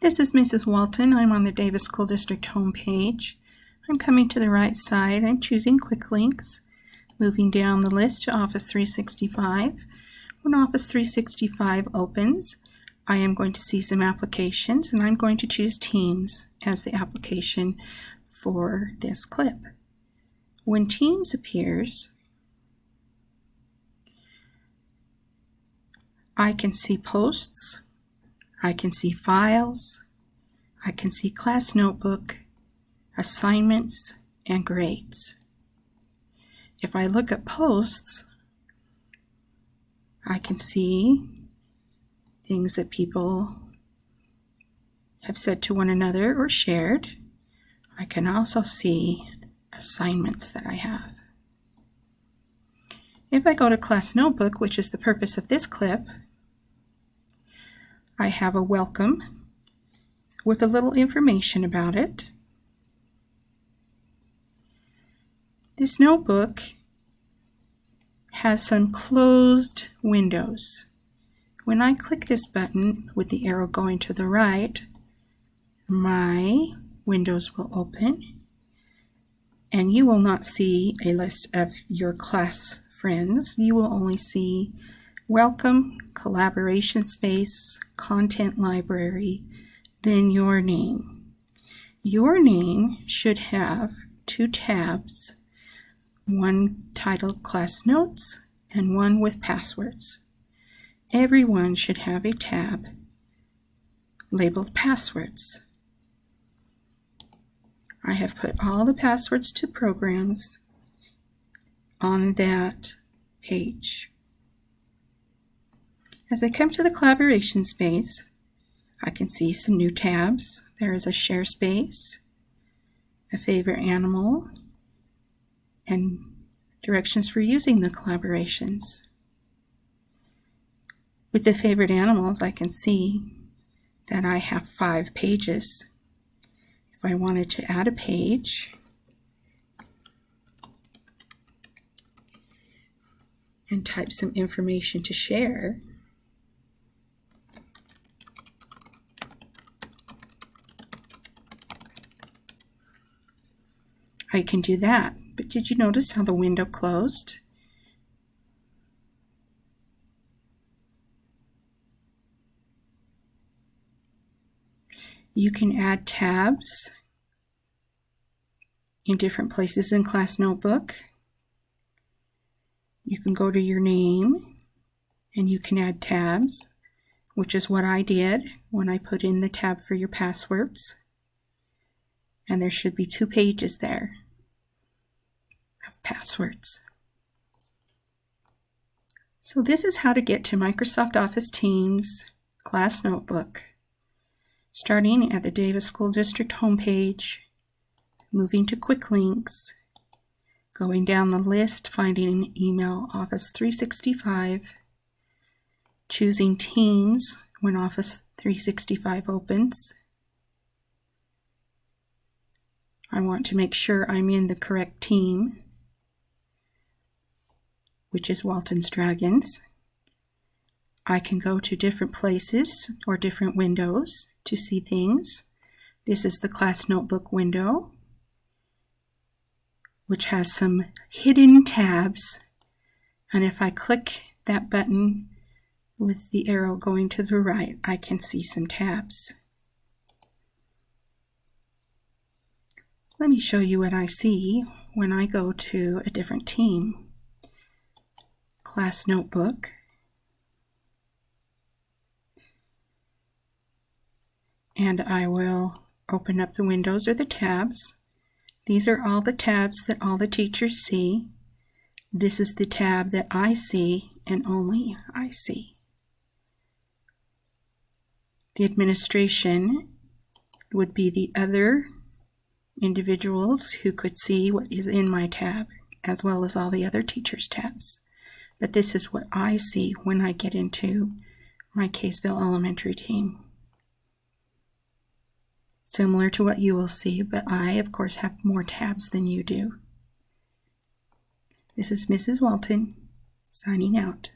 This is Mrs. Walton. I'm on the Davis School District homepage. I'm coming to the right side. I'm choosing Quick Links, moving down the list to Office 365. When Office 365 opens, I am going to see some applications, and I'm going to choose Teams as the application for this clip. When Teams appears, I can see posts, I can see files, I can see class notebook, assignments, and grades. If I look at posts, I can see things that people have said to one another or shared. I can also see assignments that I have. If I go to Class Notebook, which is the purpose of this clip, I have a welcome with a little information about it. This notebook has some closed windows. When I click this button with the arrow going to the right, my windows will open, and you will not see a list of your class friends. You will only see welcome, collaboration space, content library, then your name. Your name should have two tabs, one titled Class Notes and one with passwords. Everyone should have a tab labeled Passwords. I have put all the passwords to programs on that page. As I come to the collaboration space, I can see some new tabs. There is a share space, a favorite animal, and directions for using the collaborations. With the favorite animals, I can see that I have 5 pages. If I wanted to add a page, and type some information to share, I can do that. But did you notice how the window closed? You can add tabs in different places in Class Notebook. You can go to your name and you can add tabs, which is what I did when I put in the tab for your passwords. And there should be 2 pages there of passwords. So this is how to get to Microsoft Office Teams Class Notebook, starting at the Davis School District homepage, moving to Quick Links, going down the list, finding Email Office 365, choosing Teams when Office 365 opens. I want to make sure I'm in the correct team, which is Walton's Dragons. I can go to different places or different windows to see things. This is the Class Notebook window, which has some hidden tabs. And if I click that button with the arrow going to the right, I can see some tabs. Let me show you what I see when I go to a different team. Class Notebook. And I will open up the windows or the tabs. These are all the tabs that all the teachers see. This is the tab that I see and only I see. The administration would be the other individuals who could see what is in my tab, as well as all the other teachers' tabs. But this is what I see when I get into my Kaysville Elementary team. Similar to what you will see, but I, of course, have more tabs than you do. This is Mrs. Walton, signing out.